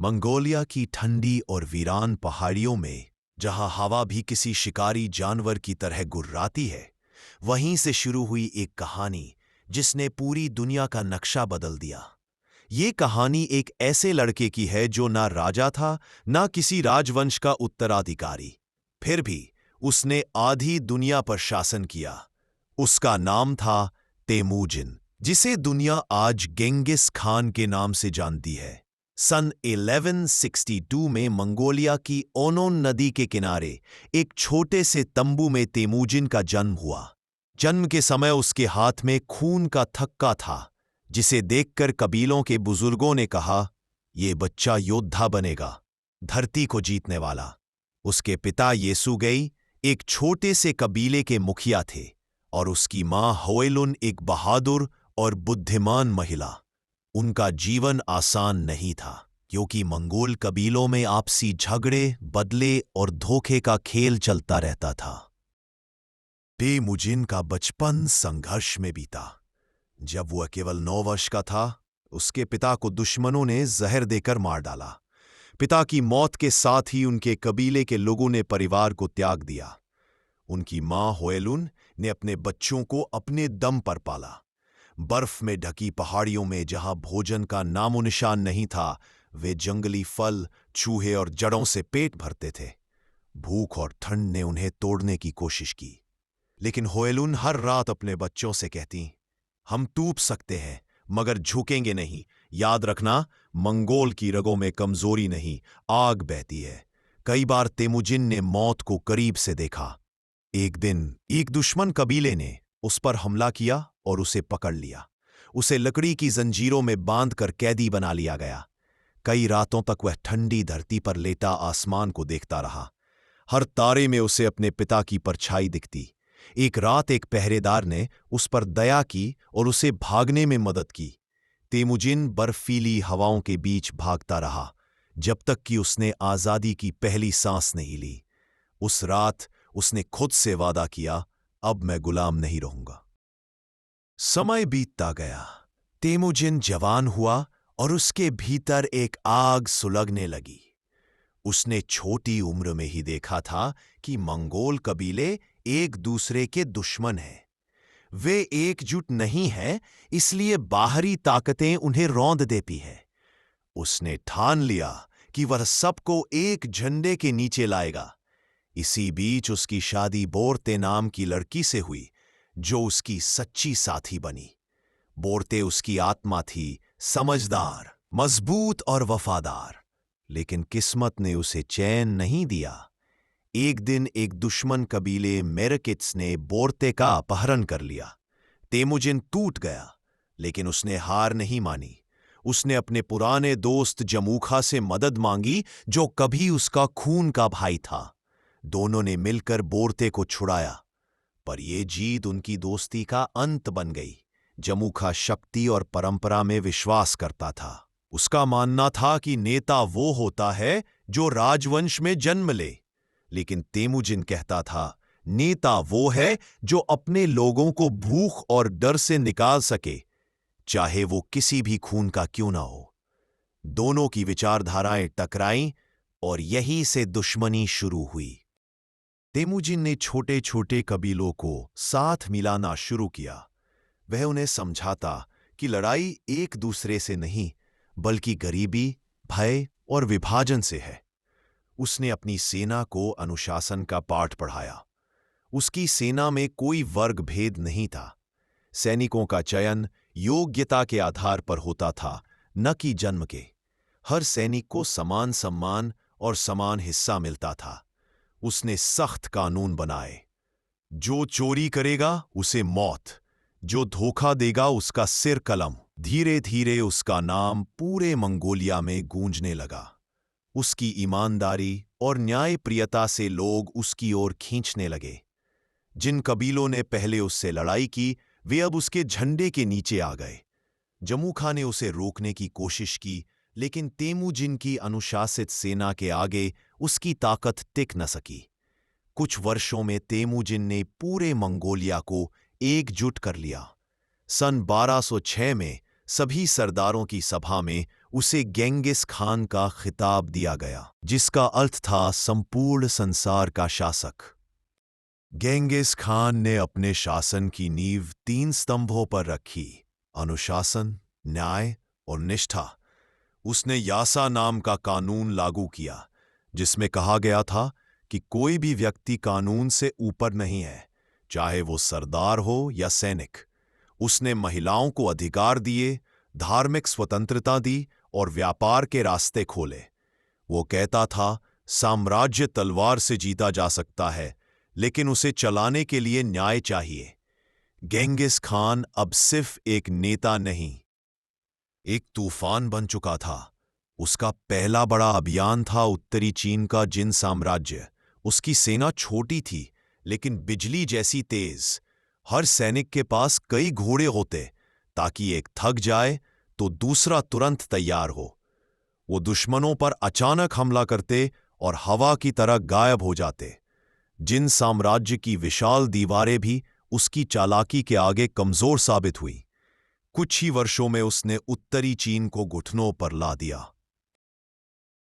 Mongolia की ठंडी और वीरान पहाड़ियों में, जहां हवा भी किसी शिकारी जानवर की तरह गुर्राती है, वहीं से शुरू हुई एक कहानी जिसने पूरी दुनिया का नक्शा बदल दिया। ये कहानी एक ऐसे लड़के की है जो ना राजा था, ना किसी राजवंश का उत्तराधिकारी। फिर भी उसने आधी दुनिया पर शासन किया। उसका नाम था तेमुजिन, जिसे दुनिया आज गेंगिस खान के नाम से जानती है। सन 1162 में मंगोलिया की ओनोन नदी के किनारे एक छोटे से तंबू में तेमुजिन का जन्म हुआ। जन्म के समय उसके हाथ में खून का थक्का था, जिसे देखकर कबीलों के बुजुर्गों ने कहा, ये बच्चा योद्धा बनेगा, धरती को जीतने वाला। उसके पिता येसुगई एक छोटे से कबीले के मुखिया थे और उसकी मां होएलुन एक बहादुर और बुद्धिमान महिला। उनका जीवन आसान नहीं था, क्योंकि मंगोल कबीलों में आपसी झगड़े, बदले और धोखे का खेल चलता रहता था। तेमुजिन का बचपन संघर्ष में बीता। जब वह केवल 9 वर्ष का था, उसके पिता को दुश्मनों ने जहर देकर मार डाला। पिता की मौत के साथ ही उनके कबीले के लोगों ने परिवार को त्याग दिया। उनकी मां होएलुन ने अपने बच्चों को अपने दम पर पाला। बर्फ में ढकी पहाड़ियों में जहां भोजन का नामो निशान नहीं था, वे जंगली फल, चूहे और जड़ों से पेट भरते थे। भूख और ठंड ने उन्हें तोड़ने की कोशिश की, लेकिन होएलुन हर रात अपने बच्चों से कहती, हम टूट सकते हैं मगर झुकेंगे नहीं। याद रखना, मंगोल की रगों में कमजोरी नहीं, आग बहती है। कई बार तेमुजिन ने मौत को करीब से देखा। एक दिन एक दुश्मन कबीले ने उस पर हमला किया और उसे पकड़ लिया। उसे लकड़ी की जंजीरों में बांधकर कैदी बना लिया गया। कई रातों तक वह ठंडी धरती पर लेटा आसमान को देखता रहा। हर तारे में उसे अपने पिता की परछाई दिखती। एक रात एक पहरेदार ने उस पर दया की और उसे भागने में मदद की। तेमुजिन बर्फीली हवाओं के बीच भागता रहा, जब तक कि उसने आजादी की पहली सांस नहीं ली। उस रात उसने खुद से वादा किया, अब मैं गुलाम नहीं रहूंगा। समय बीतता गया। तेमुजिन जवान हुआ और उसके भीतर एक आग सुलगने लगी। उसने छोटी उम्र में ही देखा था कि मंगोल कबीले एक दूसरे के दुश्मन हैं। वे एकजुट नहीं हैं, इसलिए बाहरी ताकतें उन्हें रौंद देती हैं। उसने ठान लिया कि वह सबको एक झंडे के नीचे लाएगा। इसी बीच उसकी शादी बोरते नाम की लड़की से हुई, जो उसकी सच्ची साथी बनी। बोरते उसकी आत्मा थी, समझदार, मजबूत और वफादार। लेकिन किस्मत ने उसे चैन नहीं दिया। एक दिन एक दुश्मन कबीले मेरकिट्स ने बोरते का अपहरण कर लिया। तेमुजिन टूट गया, लेकिन उसने हार नहीं मानी। उसने अपने पुराने दोस्त जमूखा से मदद मांगी, जो कभी उसका खून का भाई था। दोनों ने मिलकर बोरते को छुड़ाया, पर यह जीत उनकी दोस्ती का अंत बन गई। जमूखा शक्ति और परंपरा में विश्वास करता था। उसका मानना था कि नेता वो होता है जो राजवंश में जन्म ले, लेकिन तेमुजिन कहता था, नेता वो है जो अपने लोगों को भूख और डर से निकाल सके, चाहे वो किसी भी खून का क्यों ना हो। दोनों की विचारधाराएं टकराईं और यहीं से दुश्मनी शुरू हुई। तेमुजिन ने छोटे छोटे कबीलों को साथ मिलाना शुरू किया। वह उन्हें समझाता कि लड़ाई एक दूसरे से नहीं, बल्कि गरीबी, भय और विभाजन से है। उसने अपनी सेना को अनुशासन का पाठ पढ़ाया। उसकी सेना में कोई वर्ग भेद नहीं था। सैनिकों का चयन योग्यता के आधार पर होता था, न कि जन्म के। हर सैनिक को समान सम्मान और समान हिस्सा मिलता था। उसने सख्त कानून बनाए। जो चोरी करेगा उसे मौत, जो धोखा देगा उसका सिर कलम। धीरे धीरे उसका नाम पूरे मंगोलिया में गूंजने लगा। उसकी ईमानदारी और न्यायप्रियता से लोग उसकी ओर खींचने लगे। जिन कबीलों ने पहले उससे लड़ाई की, वे अब उसके झंडे के नीचे आ गए। जमूखा ने उसे रोकने की कोशिश की, लेकिन तेमुजिन की अनुशासित सेना के आगे उसकी ताकत टिक न सकी। कुछ वर्षों में तेमुजिन ने पूरे मंगोलिया को एकजुट कर लिया। सन 1206 में सभी सरदारों की सभा में उसे गेंगिस खान का खिताब दिया गया, जिसका अर्थ था संपूर्ण संसार का शासक। गेंगिस खान ने अपने शासन की नींव 3 स्तंभों पर रखी: अनुशासन, न्याय और निष्ठा। उसने यासा नाम का कानून लागू किया, जिसमें कहा गया था कि कोई भी व्यक्ति कानून से ऊपर नहीं है, चाहे वो सरदार हो या सैनिक। उसने महिलाओं को अधिकार दिए, धार्मिक स्वतंत्रता दी और व्यापार के रास्ते खोले। वो कहता था, साम्राज्य तलवार से जीता जा सकता है, लेकिन उसे चलाने के लिए न्याय चाहिए। गेंगिस खान अब सिर्फ एक नेता नहीं, एक तूफान बन चुका था। उसका पहला बड़ा अभियान था उत्तरी चीन का जिन साम्राज्य। उसकी सेना छोटी थी, लेकिन बिजली जैसी तेज। हर सैनिक के पास कई घोड़े होते, ताकि एक थक जाए तो दूसरा तुरंत तैयार हो। वो दुश्मनों पर अचानक हमला करते और हवा की तरह गायब हो जाते। जिन साम्राज्य की विशाल दीवारें भी उसकी चालाकी के आगे कमजोर साबित हुई। कुछ ही वर्षों में उसने उत्तरी चीन को घुटनों पर ला दिया।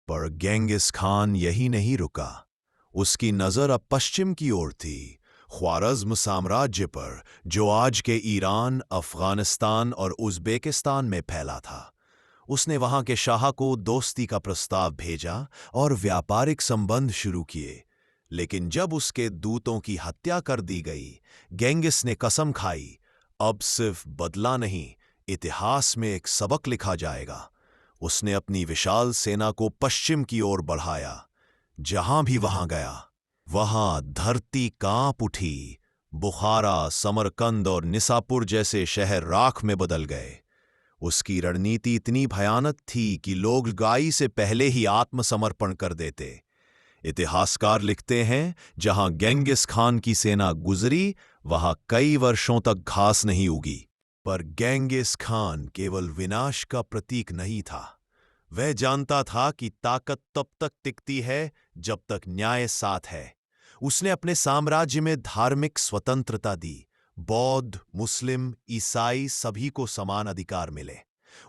पर गेंगिस खान यही नहीं रुका। उसकी नजर अब पश्चिम की ओर थी, ख्वारज़्म साम्राज्य पर, जो आज के ईरान, अफगानिस्तान और उज़्बेकिस्तान में फैला था। उसने वहां के शाह को दोस्ती का प्रस्ताव भेजा और व्यापारिक संबंध शुरू किए। लेकिन जब उसके दूतों की हत्या कर दी गई, गेंगिस ने कसम खाई, अब सिर्फ बदला नहीं, इतिहास में एक सबक लिखा जाएगा। उसने अपनी विशाल सेना को पश्चिम की ओर बढ़ाया। जहां भी वहां गया, वहां धरती कांप उठी। बुखारा, समरकंद और निसापुर जैसे शहर राख में बदल गए। उसकी रणनीति इतनी भयानक थी कि लोग लड़ाई से पहले ही आत्मसमर्पण कर देते। इतिहासकार लिखते हैं, जहां गेंगिस खान की सेना गुजरी, वहां कई वर्षों तक घास नहीं उगी। पर गेंगिस खान केवल विनाश का प्रतीक नहीं था। वह जानता था कि ताकत तब तक टिकती है जब तक न्याय साथ है। उसने अपने साम्राज्य में धार्मिक स्वतंत्रता दी। बौद्ध, मुस्लिम, ईसाई सभी को समान अधिकार मिले।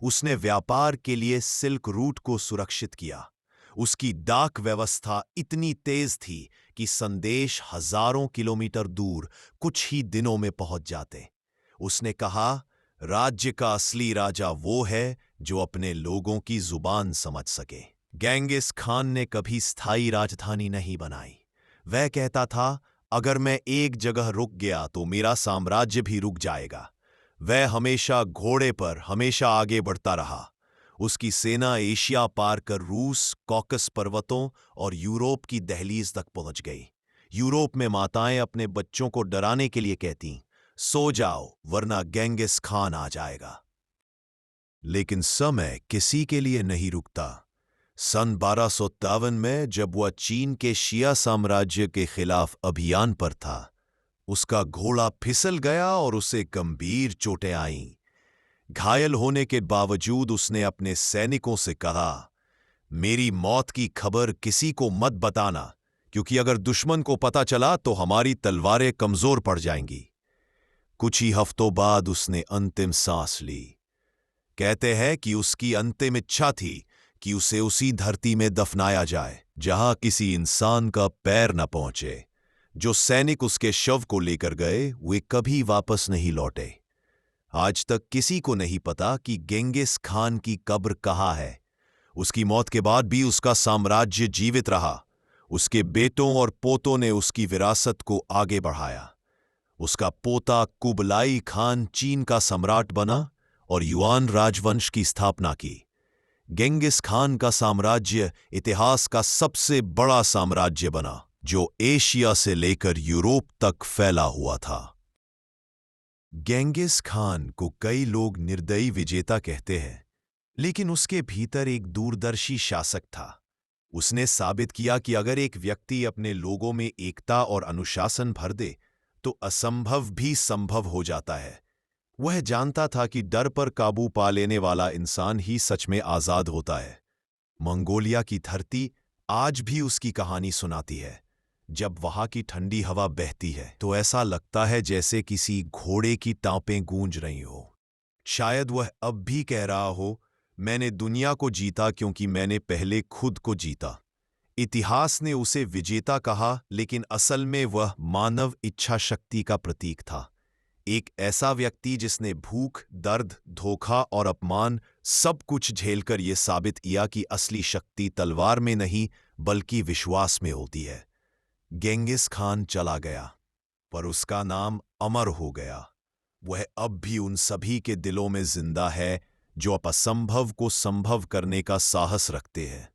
उसने व्यापार के लिए सिल्क रूट को सुरक्षित किया। उसकी डाक व्यवस्था इतनी तेज थी कि संदेश हजारों किलोमीटर दूर कुछ ही दिनों में पहुंच जाते। उसने कहा, राज्य का असली राजा वो है जो अपने लोगों की जुबान समझ सके। गेंगिस खान ने कभी स्थायी राजधानी नहीं बनाई। वह कहता था, अगर मैं एक जगह रुक गया तो मेरा साम्राज्य भी रुक जाएगा। वह हमेशा घोड़े पर, हमेशा आगे बढ़ता रहा। उसकी सेना एशिया पार कर रूस, कॉकस पर्वतों और यूरोप की दहलीज तक पहुंच गई। यूरोप में माताएं अपने बच्चों को डराने के लिए कहती, सो जाओ वरना गेंगिस खान आ जाएगा। लेकिन समय किसी के लिए नहीं रुकता। सन 1253 में जब वह चीन के शिया साम्राज्य के खिलाफ अभियान पर था, उसका घोड़ा फिसल गया और उसे गंभीर चोटें आईं। घायल होने के बावजूद उसने अपने सैनिकों से कहा, मेरी मौत की खबर किसी को मत बताना, क्योंकि अगर दुश्मन को पता चला तो हमारी तलवारें कमजोर पड़ जाएंगी। कुछ ही हफ्तों बाद उसने अंतिम सांस ली। कहते हैं कि उसकी अंतिम इच्छा थी कि उसे उसी धरती में दफनाया जाए जहां किसी इंसान का पैर न पहुंचे। जो सैनिक उसके शव को लेकर गए, वे कभी वापस नहीं लौटे। आज तक किसी को नहीं पता कि गेंगिस खान की कब्र कहाँ है। उसकी मौत के बाद भी उसका साम्राज्य जीवित रहा। उसके बेटों और पोतों ने उसकी विरासत को आगे बढ़ाया। उसका पोता कुबलाई खान चीन का सम्राट बना और युआन राजवंश की स्थापना की। गेंगिस खान का साम्राज्य इतिहास का सबसे बड़ा साम्राज्य बना, जो एशिया से लेकर यूरोप तक फैला हुआ था। गेंगिस खान को कई लोग निर्दयी विजेता कहते हैं, लेकिन उसके भीतर एक दूरदर्शी शासक था। उसने साबित किया कि अगर एक व्यक्ति अपने लोगों में एकता और अनुशासन भर दे, तो असंभव भी संभव हो जाता है। वह जानता था कि डर पर काबू पा लेने वाला इंसान ही सच में आजाद होता है। मंगोलिया की धरती आज भी उसकी कहानी सुनाती है। जब वहां की ठंडी हवा बहती है तो ऐसा लगता है जैसे किसी घोड़े की टांपें गूंज रही हो। शायद वह अब भी कह रहा हो, मैंने दुनिया को जीता क्योंकि मैंने पहले खुद को जीता। इतिहास ने उसे विजेता कहा, लेकिन असल में वह मानव इच्छा शक्ति का प्रतीक था। एक ऐसा व्यक्ति जिसने भूख, दर्द, धोखा और अपमान सब कुछ झेलकर यह साबित किया कि असली शक्ति तलवार में नहीं बल्कि विश्वास में होती है। गेंगिस खान चला गया, पर उसका नाम अमर हो गया। वह अब भी उन सभी के दिलों में जिंदा है जो असंभव को संभव करने का साहस रखते हैं।